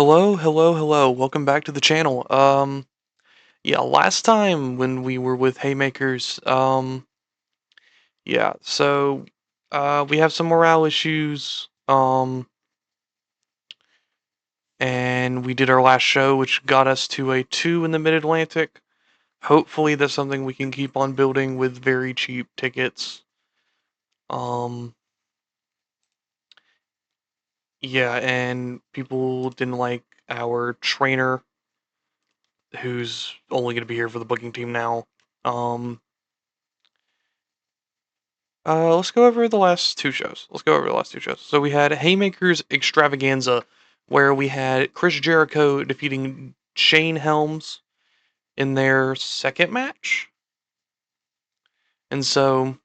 Hello, hello, hello. Welcome back to the channel. Yeah, last time when we were with Haymakers, yeah, so we have some morale issues. And we did our last show, which got us to a 2 in the Mid-Atlantic. Hopefully that's something we can keep on building with very cheap tickets. Um, yeah, and people didn't like our trainer, who's only going to be here for the booking team now. Um, let's go over the last two shows. So we had Haymakers Extravaganza, where we had Chris Jericho defeating Shane Helms in their second match. And so,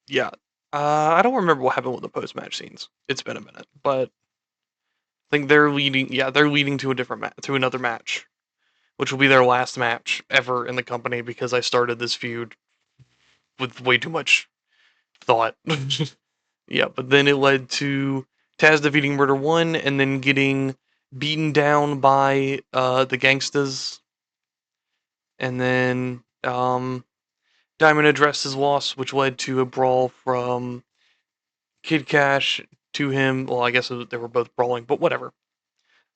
yeah. I don't remember what happened with the post-match scenes. It's been a minute, but I think they're leading. Yeah, they're leading to a different to another match, which will be their last match ever in the company because I started this feud with way too much thought. Yeah, but then it led to Taz defeating Murder One and then getting beaten down by the Gangstas, and then Diamond addressed his loss, which led to a brawl from Kid Cash to him. Well, I guess they were both brawling, but whatever.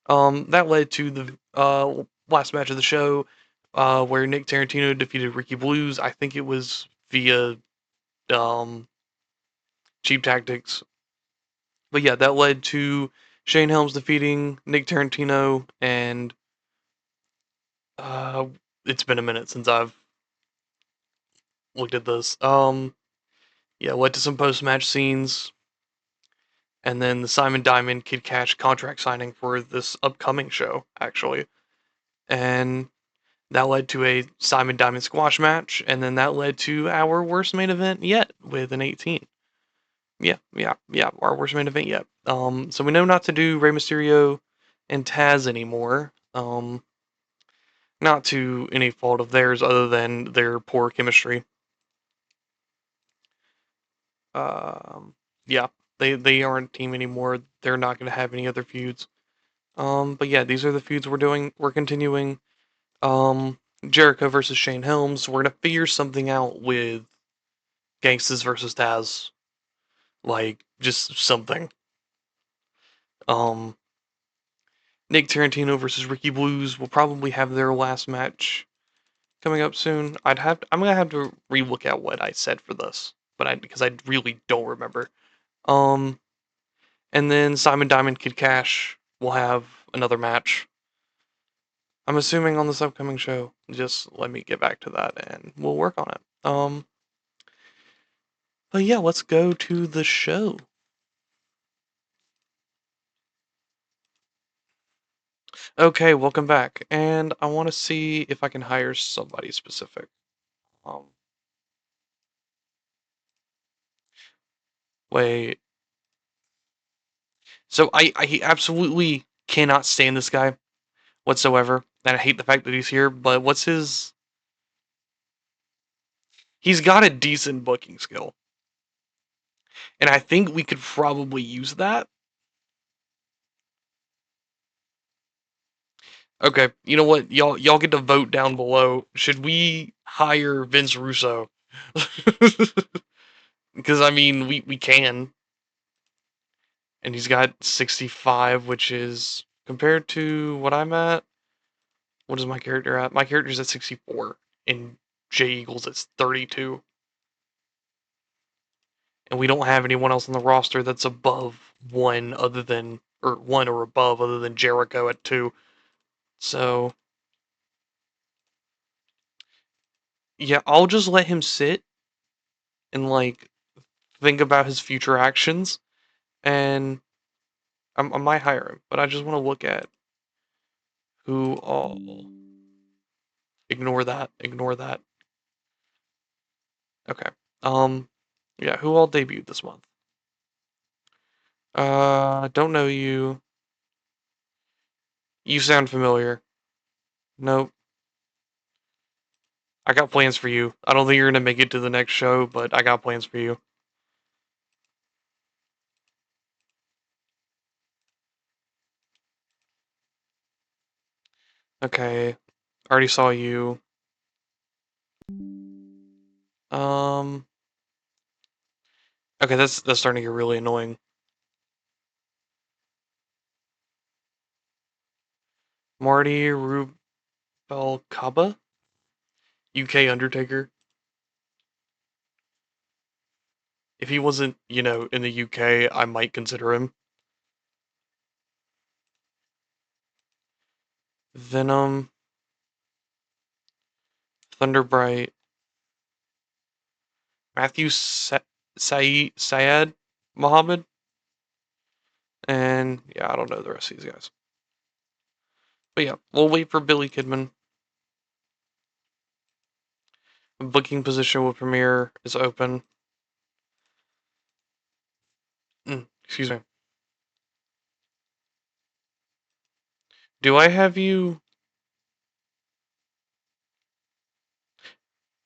That led to the last match of the show, where Nick Tarantino defeated Ricky Blues. I think it was via um, cheap tactics. But yeah, that led to Shane Helms defeating Nick Tarantino, and uh, it's been a minute since I've looked at this. Yeah, led to some post-match scenes, and then the Simon Diamond Kid Cash contract signing for this upcoming show, actually, and that led to a Simon Diamond squash match, and then that led to our worst main event yet with an 18. Yeah, our worst main event yet. So we know not to do Rey Mysterio and Taz anymore. Not to any fault of theirs other than their poor chemistry. Um, yeah, they aren't a team anymore. They're not going to have any other feuds. But yeah, these are the feuds we're doing. We're continuing. Jericho versus Shane Helms. We're gonna figure something out with Gangstas versus Taz. Like just something. Um, Nick Tarantino versus Ricky Blues will probably have their last match coming up soon. I'm gonna have to relook at what I said for this, because I really don't remember. Um, and then Simon Diamond Kid Cash will have another match. I'm assuming on this upcoming show. Just let me get back to that and we'll work on it. But yeah, let's go to the show. Okay, welcome back. And I want to see if I can hire somebody specific. Um, wait. So I absolutely cannot stand this guy whatsoever, and I hate the fact that he's here. But what's his? He's got a decent booking skill, and I think we could probably use that. Okay, you know what? Y'all get to vote down below. Should we hire Vince Russo? Because I mean, we can, and he's got 65, which is compared to what I'm at. What is my character at? My character's at 64, and Jay Eagles is 32. And we don't have anyone else on the roster that's above one or above other than Jericho at 2. So yeah, I'll just let him sit and like think about his future actions, and I might hire him, but I just want to look at who all. Ignore that. Ignore that. Okay. Um, yeah, who all debuted this month? Don't know you. You sound familiar. Nope. I got plans for you. I don't think you're gonna make it to the next show, but I got plans for you. Okay, already saw you. Um, okay, that's starting to get really annoying. Marty Rubalcaba, UK Undertaker. If he wasn't, in the UK, I might consider him. Venom, Thunderbright, Matthew Syed Muhammad, and yeah, I don't know the rest of these guys. But yeah, we'll wait for Billy Kidman. Booking position with Premiere is open. Excuse me. Do I have you?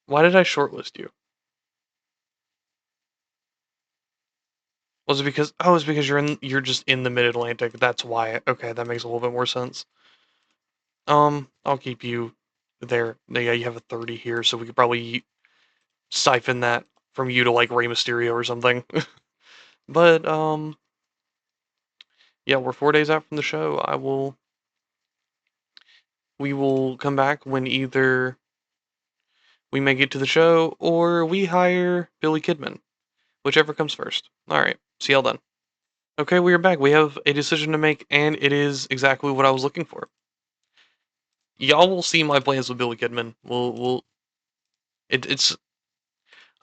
Why did I shortlist you? Was it because? Oh, it's because you're just in the Mid Atlantic. That's why. Okay, that makes a little bit more sense. I'll keep you there. Yeah, you have a 30 here, so we could probably siphon that from you to like Rey Mysterio or something. But yeah, we're 4 days out from the show. We will come back when either we make it to the show or we hire Billy Kidman, whichever comes first. All right, see y'all then. Okay, we are back. We have a decision to make, and it is exactly what I was looking for. Y'all will see my plans with Billy Kidman. It's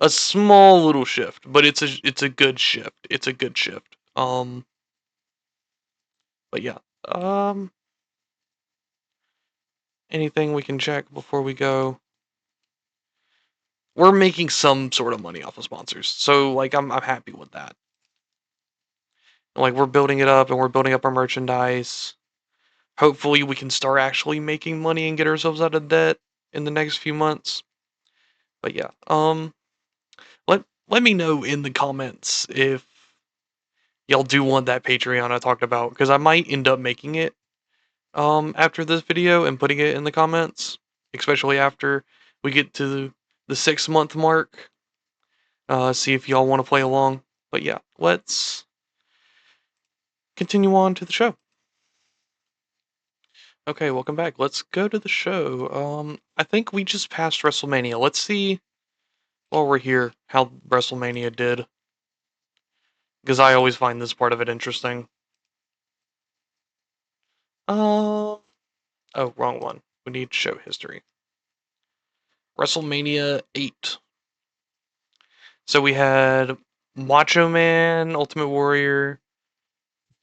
a small little shift, but it's a good shift. It's a good shift. But yeah. Um, Anything we can check before we go? We're making some sort of money off of sponsors, so like I'm happy with that. Like we're building it up and we're building up our merchandise. Hopefully we can start actually making money and get ourselves out of debt in the next few months. But yeah, let me know in the comments if y'all do want that Patreon I talked about, because I might end up making it after this video and putting it in the comments, especially after we get to the 6 month mark. See if y'all want to play along. But yeah, let's continue on to the show. Okay, welcome back. Let's go to the show. I think we just passed WrestleMania. Let's see while we're here how WrestleMania did, because I always find this part of it interesting. Oh, wrong one. We need show history. WrestleMania 8. So we had Macho Man, Ultimate Warrior,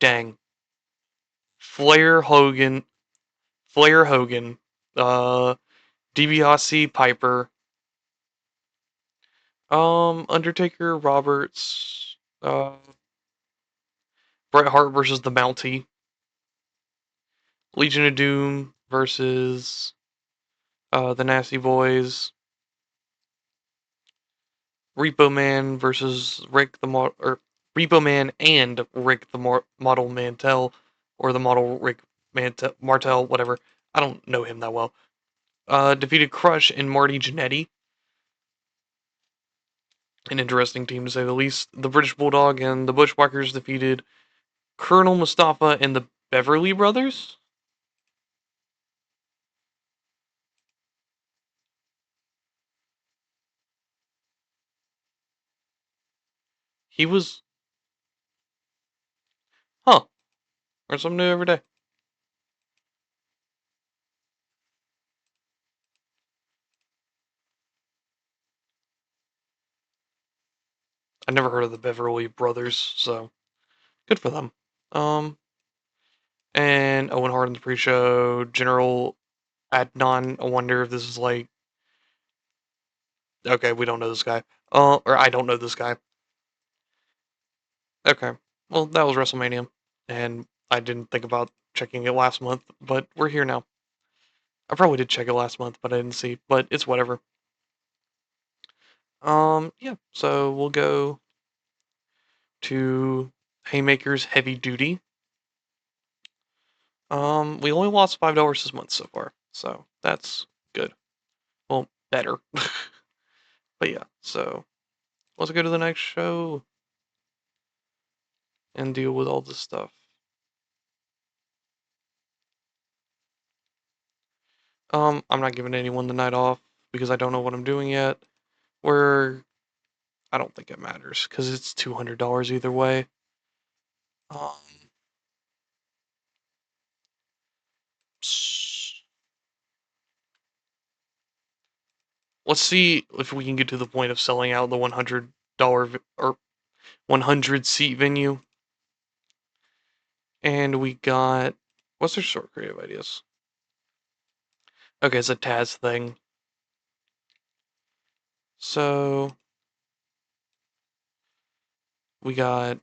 dang, Flair Hogan, Flair Hogan, DiBiase Piper, Undertaker Roberts, Bret Hart versus the Mountie, Legion of Doom versus the Nasty Boys, Repo Man versus Rick the or Repo Man and Rick the Model Mantel, or the Model Rick Martel, whatever. I don't know him that well. Defeated Crush and Marty Jannetty. An interesting team to say the least. The British Bulldog and the Bushwhackers defeated Colonel Mustafa and the Beverly Brothers. He was, huh? Learn something new every day. I never heard of the Beverly Brothers, so good for them. Um, and Owen Hart in the pre-show, General Adnan. I wonder if this is like, okay, we don't know this guy. Or I don't know this guy. Okay, well that was WrestleMania, and I didn't think about checking it last month, but we're here now. I probably did check it last month, but I didn't see. But it's whatever. Yeah. So we'll go to Haymakers Heavy Duty. We only lost $5 this month so far, so that's good. Well, better. But yeah, so let's go to the next show and deal with all this stuff. I'm not giving anyone the night off because I don't know what I'm doing yet. I don't think it matters because it's $200 either way. Um, let's see if we can get to the point of selling out the $100 or 100 seat venue. And we got what's their short creative ideas? Okay, it's a Taz thing. So we got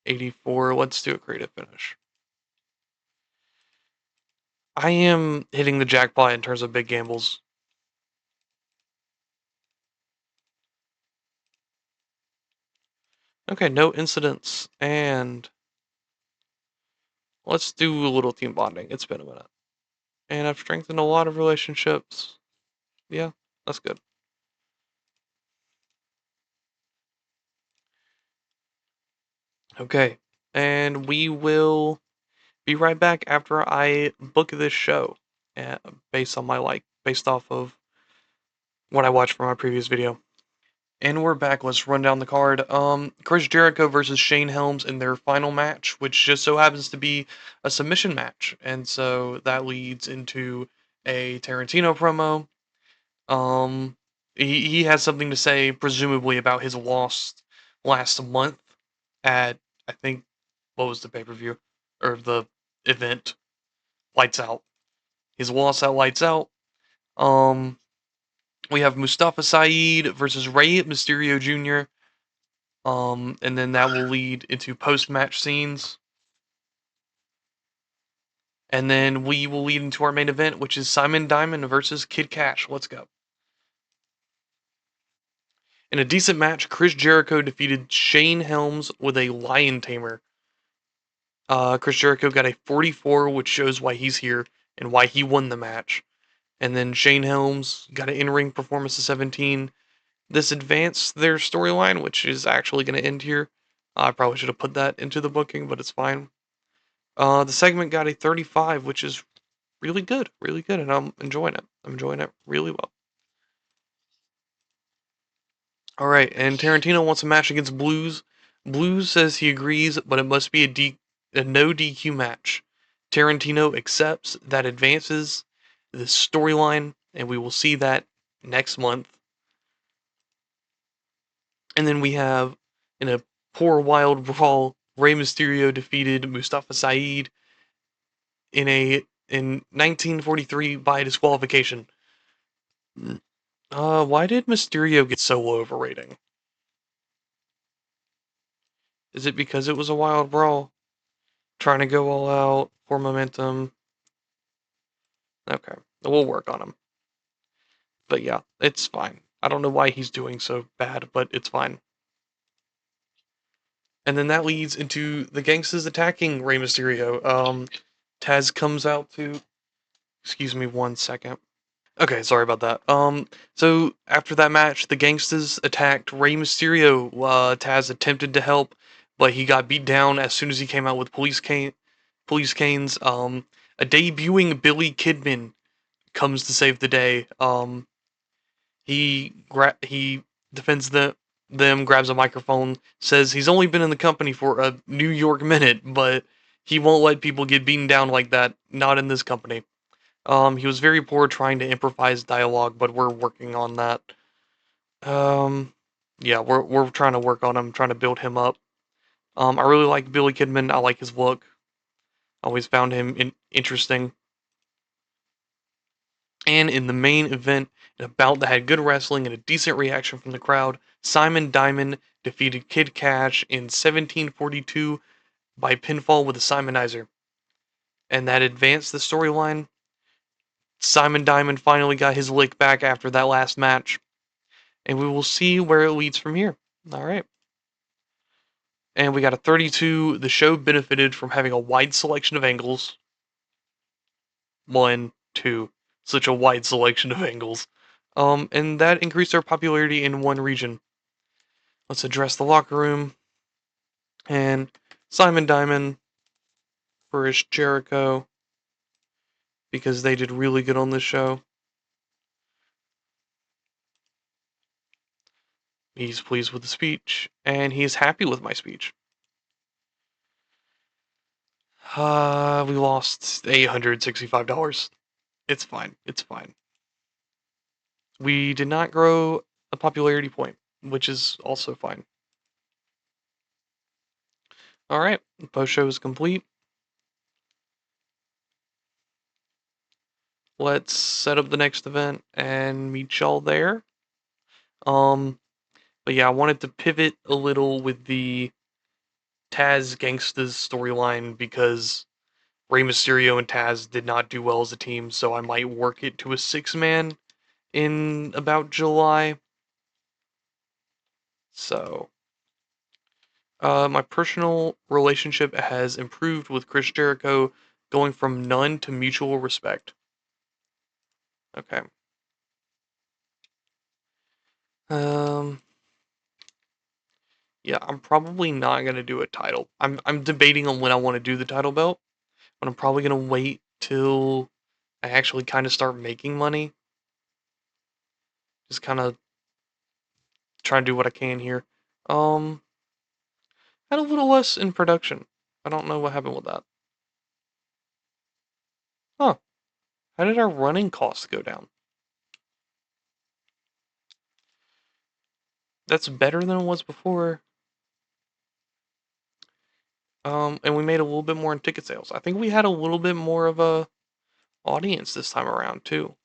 84. Let's do a creative finish. I am hitting the jackpot in terms of big gambles. Okay, no incidents. And let's do a little team bonding. It's been a minute. And I've strengthened a lot of relationships. Yeah, that's good. Okay, and we will be right back after I book this show, based on based off of what I watched from my previous video. And we're back. Let's run down the card. Chris Jericho versus Shane Helms in their final match, which just so happens to be a submission match, and so that leads into a Tarantino promo. He has something to say, presumably about his loss last month at, I think, what was the pay per view or the event? Lights Out. His loss at Lights Out. Um, we have Mustafa Saeed versus Rey Mysterio Jr. And then that will lead into post-match scenes. And then we will lead into our main event, which is Simon Diamond versus Kid Cash. Let's go. In a decent match, Chris Jericho defeated Shane Helms with a Lion Tamer. Chris Jericho got a 44, which shows why he's here and why he won the match. And then Shane Helms got an in-ring performance of 17. This advanced their storyline, which is actually going to end here. I probably should have put that into the booking, but it's fine. The segment got a 35, which is really good, and I'm enjoying it. I'm enjoying it really well. All right, and Tarantino wants a match against Blues. Blues says he agrees, but it must be a no DQ match. Tarantino accepts, that advances the storyline, and we will see that next month. And then we have, in a poor wild brawl, Rey Mysterio defeated Mustafa Saeed in 1943 by disqualification. Why did Mysterio get so low of a rating? Is it because it was a wild brawl? Trying to go all out for momentum? Okay, we'll work on him. But yeah, it's fine. I don't know why he's doing so bad, but it's fine. And then that leads into the gangsters attacking Rey Mysterio. Taz comes out to. Excuse me 1 second. Okay, sorry about that. So after that match, the gangsters attacked Rey Mysterio. Taz attempted to help, but he got beat down as soon as he came out with police canes. A debuting Billy Kidman comes to save the day. He defends them, grabs a microphone, says he's only been in the company for a New York minute, but he won't let people get beaten down like that. Not in this company. He was very poor trying to improvise dialogue, but we're working on that. Um, yeah, we're trying to work on him, trying to build him up. I really like Billy Kidman. I like his look. Always found him interesting. And in the main event, in a bout that had good wrestling and a decent reaction from the crowd, Simon Diamond defeated Kid Cash in 1742 by pinfall with a Simonizer. And that advanced the storyline. Simon Diamond finally got his lick back after that last match, and we will see where it leads from here. All right. And we got a 32. The show benefited from having a wide selection of angles. One, two, such a wide selection of angles. And that increased our popularity in one region. Let's address the locker room. And Simon Diamond versus Jericho, because they did really good on this show. He's pleased with the speech, and he is happy with my speech. We lost $865. It's fine. It's fine. We did not grow a popularity point, which is also fine. Alright, the post show is complete. Let's set up the next event and meet y'all there. But yeah, I wanted to pivot a little with the Taz Gangstas storyline because Rey Mysterio and Taz did not do well as a team, so I might work it to a 6-man in about July. So, my personal relationship has improved with Chris Jericho, going from none to mutual respect. Okay. Um. Yeah, I'm probably not gonna do a title. I'm debating on when I want to do the title belt, but I'm probably gonna wait till I actually kind of start making money. Just kind of try to do what I can here. Um. Had a little less in production. I don't know what happened with that. Huh. How did our running costs go down? That's better than it was before. And we made a little bit more in ticket sales. I think we had a little bit more of a audience this time around too.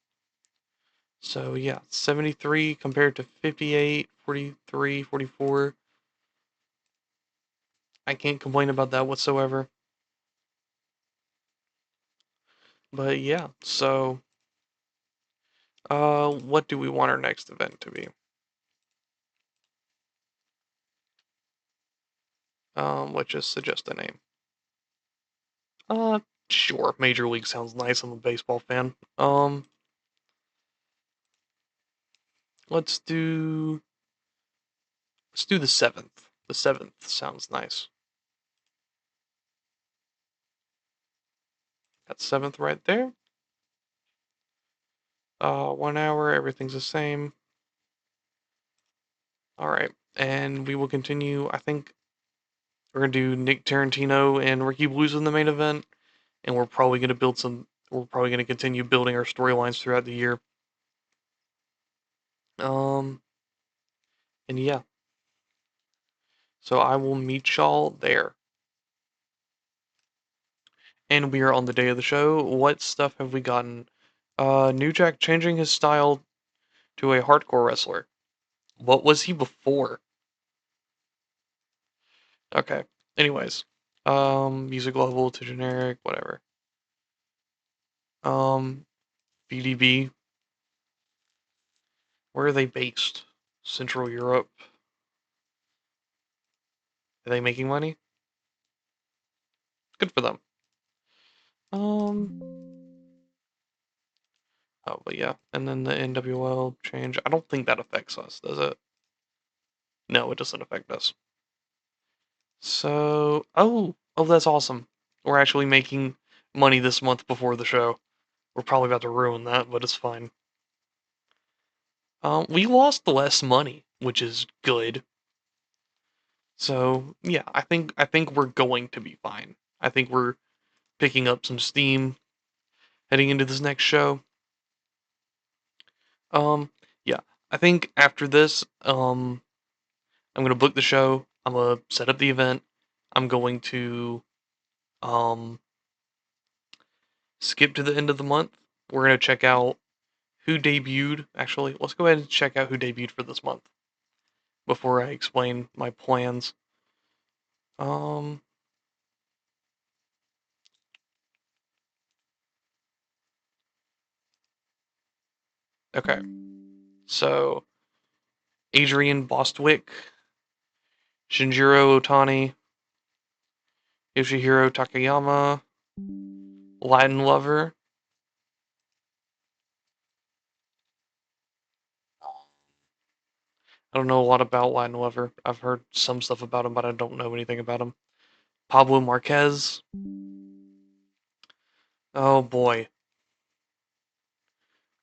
So yeah, 73 compared to 58, 43, 44. I can't complain about that whatsoever. But yeah, so what do we want our next event to be? Let's just suggest a name. Uh, sure. Major League sounds nice. I'm a baseball fan. Let's do the 7th. The 7th sounds nice. Got 7th right there. 1 hour. Everything's the same. All right, and we will continue. I think we're gonna do Nick Tarantino and Ricky Blues in the main event, and we're probably gonna build some. We're probably gonna continue building our storylines throughout the year. Um, and yeah, so I will meet y'all there. And we are on the day of the show. What stuff have we gotten? New Jack changing his style to a hardcore wrestler. What was he before? Okay. Anyways, music level to generic, whatever. Um, BDB. Where are they based? Central Europe. Are they making money? Good for them. Oh, but yeah, and then the NWL change. I don't think that affects us, does it? No, it doesn't affect us. So, oh, that's awesome. We're actually making money this month before the show. We're probably about to ruin that, but it's fine. We lost less money, which is good. So yeah, I think we're going to be fine. I think we're picking up some steam heading into this next show. Yeah, I think after this, I'm gonna book the show. I'm gonna set up the event. I'm going to um skip to the end of the month. We're gonna check out who debuted. Actually, let's go ahead and check out who debuted for this month before I explain my plans. Um, okay, so Adrian Bostwick, Shinjiro Otani, Yoshihiro Takayama, Latin Lover. I don't know a lot about Latin Lover. I've heard some stuff about him, but I don't know anything about him. Pablo Marquez. Oh boy.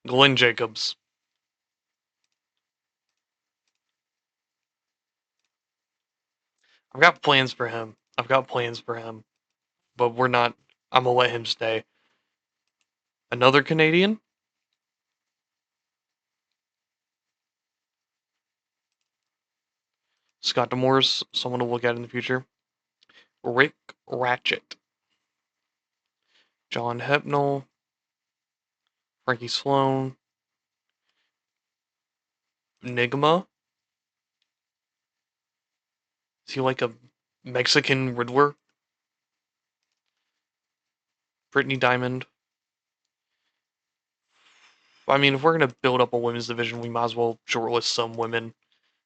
Glenn Jacobs. I've got plans for him. I've got plans for him, but we're not. I'm gonna let him stay. Another Canadian? Scott Demores, someone to look at in the future. Rick Ratchet. John Hepnell. Frankie Sloan. Nigma. Is he like a Mexican Riddler? Brittany Diamond. I mean, if we're gonna build up a women's division, we might as well shortlist some women,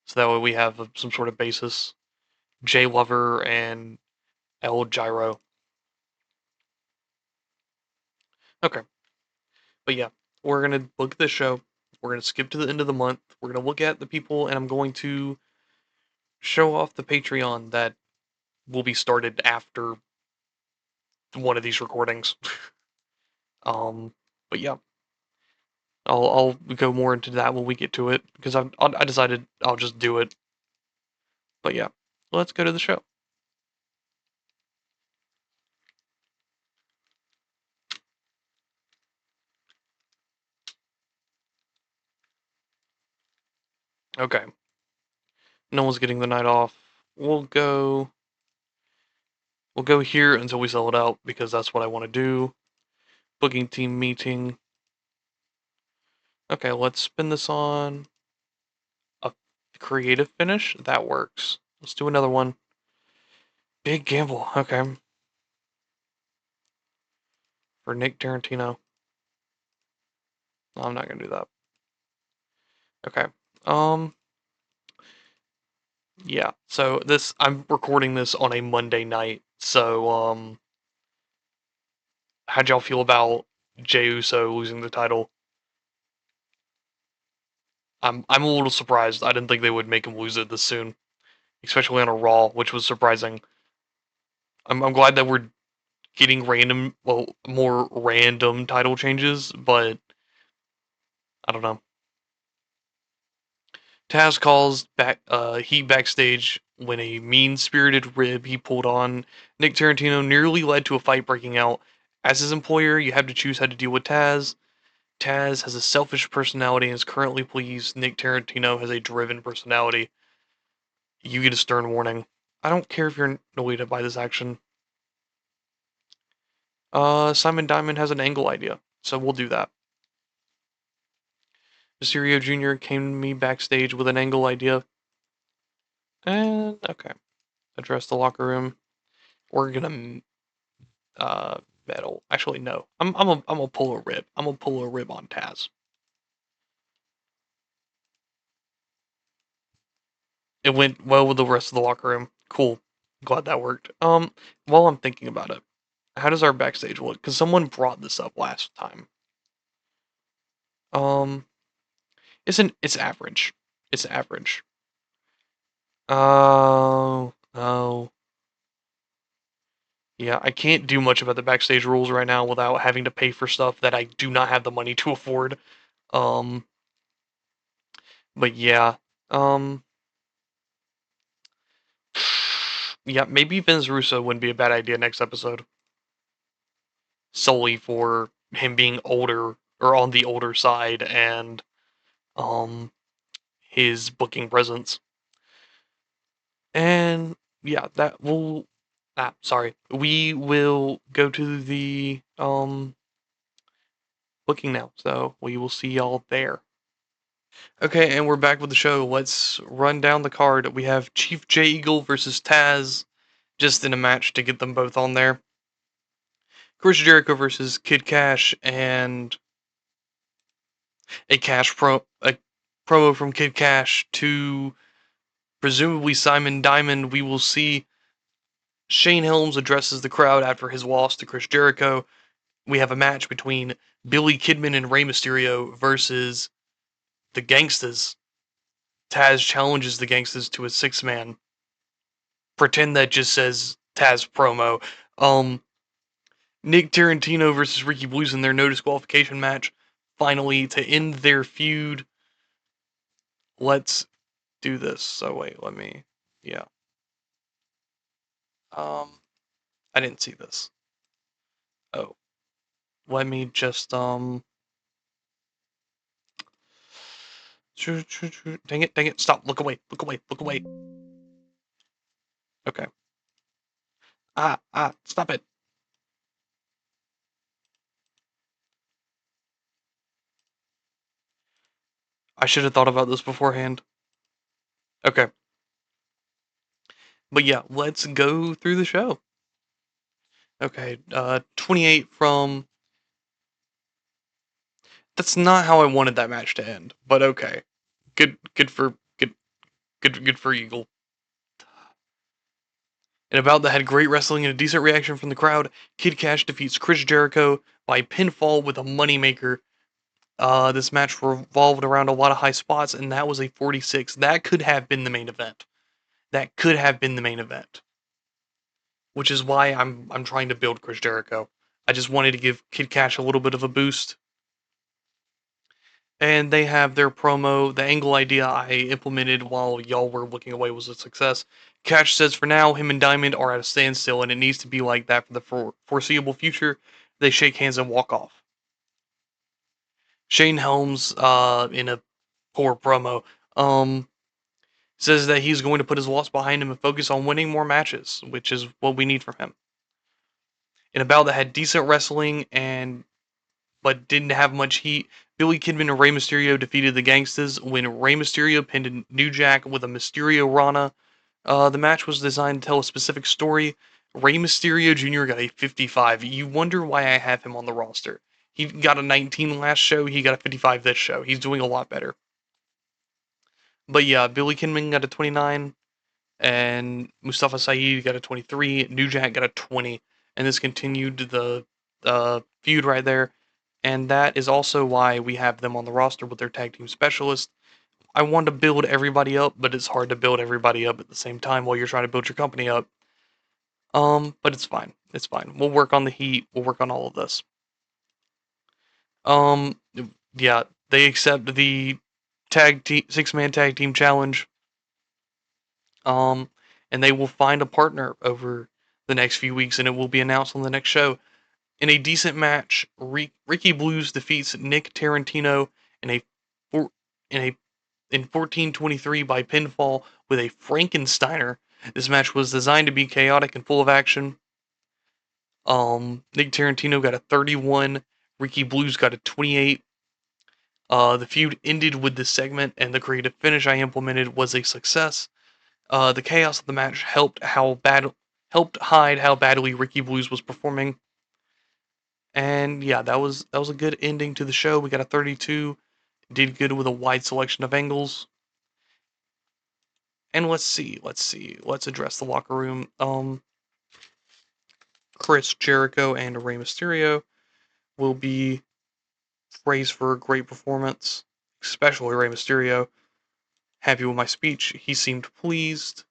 so that way we have some sort of basis. Jay Lover and El Gyro. Okay, but yeah, we're gonna look at this show. We're gonna skip to the end of the month. We're gonna look at the people, and I'm going to show off the Patreon that will be started after one of these recordings. um, but yeah, I'll go more into that when we get to it because I decided I'll just do it. But yeah, let's go to the show. Okay, no one's getting the night off. We'll go. We'll go here until we sell it out because that's what I want to do. Booking team meeting. Okay, let's spin this on a creative finish. That works. Let's do another one. Big gamble. Okay. For Nick Tarantino. No, I'm not gonna do that. Okay. Um. Yeah. So this I'm recording this on a Monday night. So how'd y'all feel about Jey Uso losing the title? I'm a little surprised. I didn't think they would make him lose it this soon, especially on a Raw, which was surprising. I'm glad that we're getting random, well, more random title changes, but I don't know. Taz calls back Heat backstage when a mean-spirited rib he pulled on Nick Tarantino nearly led to a fight breaking out. As his employer, you have to choose how to deal with Taz. Taz has a selfish personality and is currently pleased. Nick Tarantino has a driven personality. You get a stern warning. I don't care if you're annoyed by this action. Simon Diamond has an angle idea, so we'll do that. Mysterio Jr. came to me backstage with an angle idea. And, okay. Address the locker room. We're gonna, battle. Actually, no. I'm gonna pull a rib. I'm gonna pull a rib on Taz. It went well with the rest of the locker room. Cool. Glad that worked. While I'm thinking about it, how does our backstage look? Because someone brought this up last time. Um, it's average. It's average. Oh, oh. Yeah, I can't do much about the backstage rules right now without having to pay for stuff that I do not have the money to afford. Um, but yeah. Um, yeah, maybe Vince Russo wouldn't be a bad idea next episode. Solely for him being older or on the older side and um his booking presence. And yeah, that will sorry. We will go to the booking now. So we will see y'all there. Okay, and we're back with the show. Let's run down the card. We have Chief J Eagle versus Taz, just in a match to get them both on there. Chris Jericho versus Kid Cash, and a promo from Kid Cash to presumably Simon Diamond. We will see Shane Helms addresses the crowd after his loss to Chris Jericho. We have a match between Billy Kidman and Rey Mysterio versus the Gangstas. Taz challenges the Gangstas to a six-man. Pretend that just says Taz promo. Nick Tarantino versus Ricky Blues in their no disqualification match. Finally, to end their feud. Let's do this. So wait, let me. Yeah. Um, I didn't see this. Oh, let me just Dang it! Dang it! Stop! Look away! Look away! Look away! Okay. Stop it! I should have thought about this beforehand. Okay. But yeah, let's go through the show. Okay, 28 from. That's not how I wanted that match to end, but okay. Good for Eagle. And about that had great wrestling and a decent reaction from the crowd. Kid Cash defeats Chris Jericho by pinfall with a moneymaker. This match revolved around a lot of high spots, and that was a 46. That could have been the main event. That could have been the main event, which is why I'm trying to build Chris Jericho. I just wanted to give Kid Cash a little bit of a boost. And they have their promo. The angle idea I implemented while y'all were looking away was a success. Cash says for now, him and Diamond are at a standstill, and it needs to be like that for the foreseeable future. They shake hands and walk off. Shane Helms, in a poor promo, says that he's going to put his loss behind him and focus on winning more matches, which is what we need from him. In a bout that had decent wrestling and but didn't have much heat, Billy Kidman and Rey Mysterio defeated the Gangstas when Rey Mysterio pinned New Jack with a Mysterio Rana. The match was designed to tell a specific story. Rey Mysterio Jr. got a 55. You wonder why I have him on the roster. He got a 19 last show, he got a 55 this show. He's doing a lot better. But yeah, Billy Kidman got a 29, and Mustafa Saeed got a 23. New Jack got a 20, and this continued the feud right there. And that is also why we have them on the roster with their tag team specialist. I want to build everybody up, but it's hard to build everybody up at the same time while you're trying to build your company up. But it's fine. It's fine. We'll work on the heat. We'll work on all of this. Um, yeah, they accept the six-man tag team challenge. Um, and they will find a partner over the next few weeks, and it will be announced on the next show. In a decent match, Ricky Blues defeats Nick Tarantino in a in a in 14:23 by pinfall with a Frankensteiner. This match was designed to be chaotic and full of action. Nick Tarantino got a 31, Ricky Blues got a 28. The feud ended with this segment, and the creative finish I implemented was a success. The chaos of the match helped hide how badly Ricky Blues was performing. And yeah, that was a good ending to the show. We got a 32, did good with a wide selection of angles. And let's address the locker room. Chris Jericho and Rey Mysterio will be praised for a great performance, especially Rey Mysterio. Happy with my speech. He seemed pleased.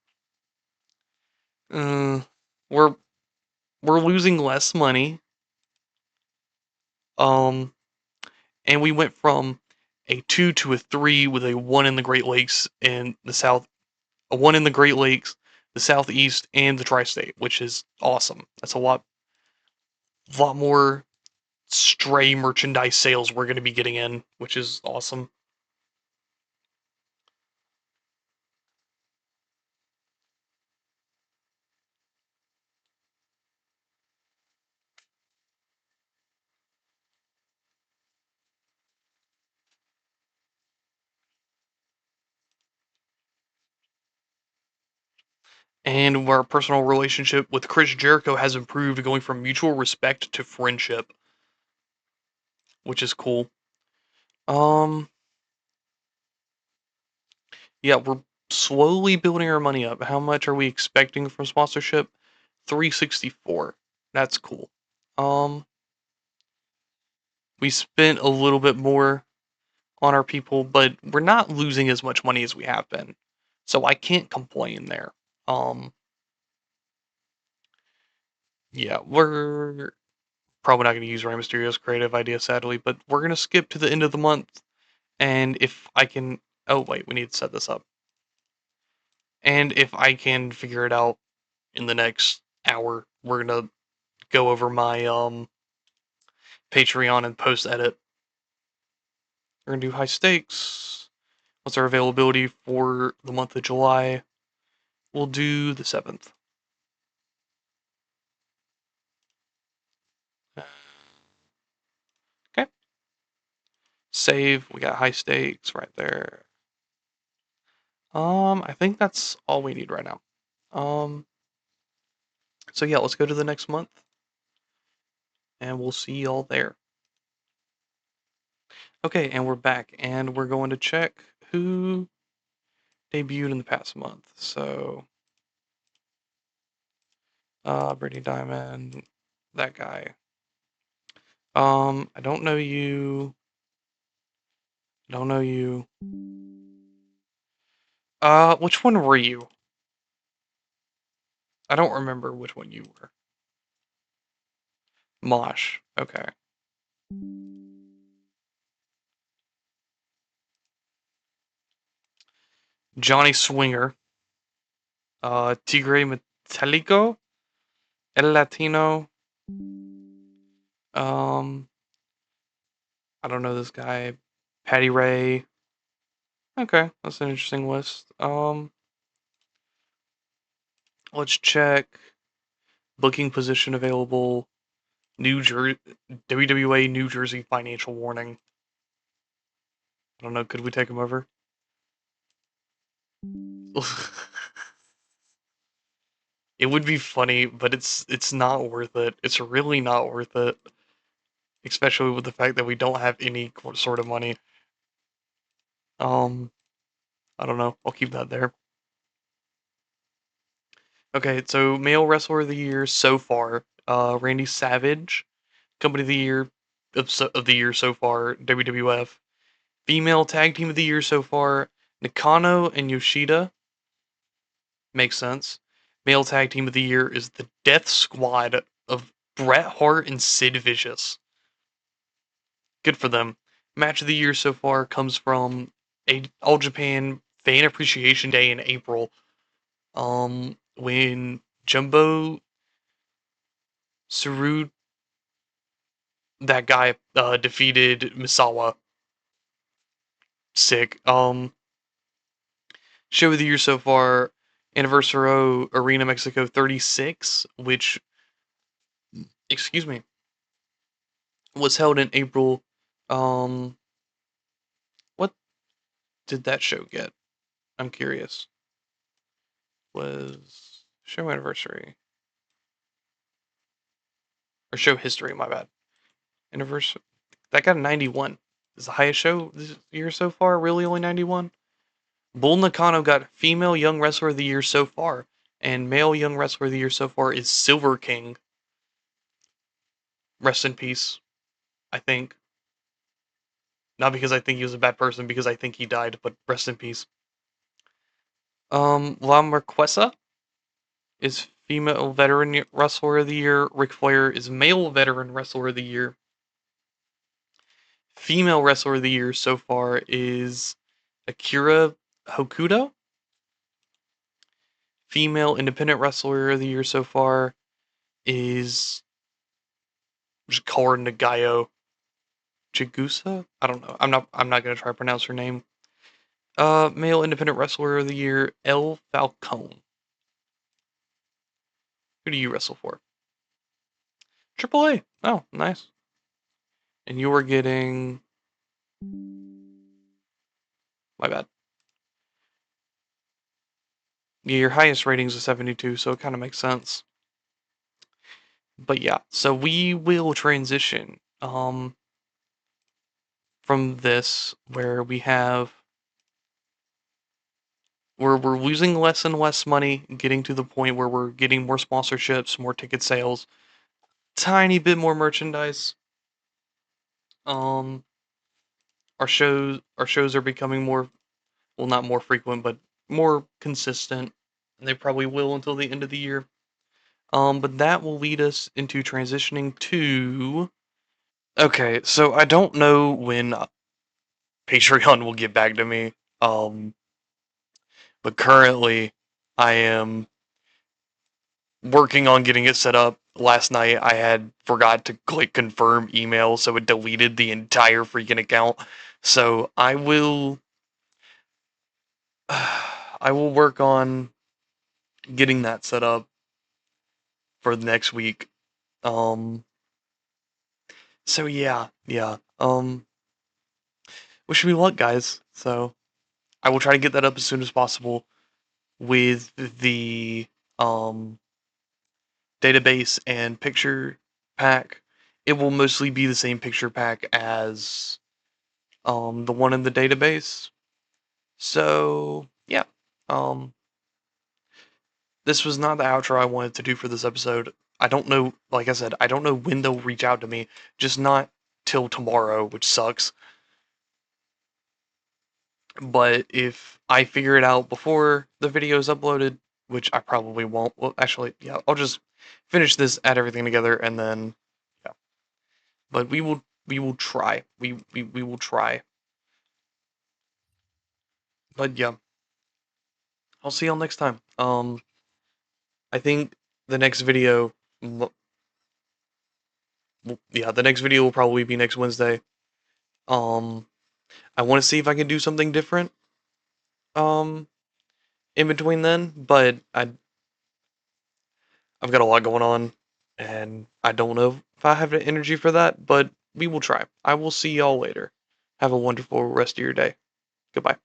We're we're losing less money. Um, and we went from a 2 to a 3 with a 1 in the Great Lakes and the South, a 1 in the Great Lakes, the Southeast, and the Tri-State, which is awesome. That's a lot more stray merchandise sales we're going to be getting in, which is awesome. And our personal relationship with Chris Jericho has improved, going from mutual respect to friendship, which is cool. Um, yeah, we're slowly building our money up. How much are we expecting from sponsorship? 364. That's cool. Um, we spent a little bit more on our people, but we're not losing as much money as we have been. So I can't complain there. Um, yeah, we're probably not going to use Rey Mysterio's creative idea, sadly, but we're going to skip to the end of the month. And if I can. Oh, wait, we need to set this up. And if I can figure it out in the next hour, we're going to go over my Patreon and post edit. We're going to do high stakes. What's our availability for the month of July? We'll do the 7th. Okay. Save. We got high stakes right there. I think that's all we need right now. So yeah, let's go to the next month, and we'll see y'all there. Okay, and we're back, and we're going to check who debuted in the past month. So, Brittany Diamond, that guy. I don't know you. Don't know you. Which one were you? I don't remember which one you were. Mosh. Okay. Johnny Swinger. Tigre Metallico. El Latino. Um, I don't know this guy. Patty Ray. Okay, that's an interesting list. Let's check booking position available. New Jersey WWA New Jersey financial warning. I don't know. Could we take him over? It would be funny, but it's not worth it. It's really not worth it, especially with the fact that we don't have any sort of money. Um, I don't know. I'll keep that there. Okay, so male wrestler of the year so far, Randy Savage. Company of the year of the year so far, WWF. Female tag team of the year so far, Nakano and Yoshida. Makes sense. Male tag team of the year is the Death Squad of Bret Hart and Sid Vicious. Good for them. Match of the year so far comes from a All Japan Fan Appreciation Day in April. When Jumbo Tsuruta, that guy, defeated Misawa. Sick. Show of the year so far, Anniversary Arena Mexico 36, which, excuse me, was held in April. Um, what did that show get? I'm curious. Was show anniversary or show history? My bad. Anniversary. That got a 91. Is the highest show this year so far really only 91? Bull Nakano got female young wrestler of the year so far, and male young wrestler of the year so far is Silver King. Rest in peace. I think. Not because I think he was a bad person, because I think he died, but rest in peace. La Marquesa is female veteran wrestler of the year. Ric Flair is male veteran wrestler of the year. Female wrestler of the year so far is Akira Hokuto. Female independent wrestler of the year so far is just call her Nagayo Chigusa. I don't know. I'm not gonna try to pronounce her name. Male independent wrestler of the year El Falcone. Who do you wrestle for? Triple A. Oh, nice. And you were getting. My bad. Yeah, your highest rating is a 72, so it kind of makes sense. But yeah, so we will transition from this where we have we're losing less and less money, getting to the point where we're getting more sponsorships, more ticket sales, tiny bit more merchandise. Um, our shows are becoming more, well, not more frequent, but more consistent, and they probably will until the end of the year. But that will lead us into transitioning to. Okay, so I don't know when Patreon will get back to me. Um, but currently, I am working on getting it set up. Last night, I had forgot to click confirm email, so it deleted the entire freaking account. So I will work on getting that set up for the next week. Um, so yeah. Wish me luck, guys. So I will try to get that up as soon as possible with the um database and picture pack. It will mostly be the same picture pack as the one in the database. So yeah. Um this was not the outro I wanted to do for this episode. I don't know, like I said, I don't know when they'll reach out to me. Just not till tomorrow, which sucks. But if I figure it out before the video is uploaded, which I probably won't. Well, actually, yeah, I'll just finish this, add everything together, and then yeah. But we will try. We will try. But yeah, I'll see y'all next time. I think the next video, yeah, the next video will probably be next Wednesday. Um, I want to see if I can do something different. Um, in between then, but I've got a lot going on, and I don't know if I have the energy for that, but we will try. I will see y'all later. Have a wonderful rest of your day. Goodbye.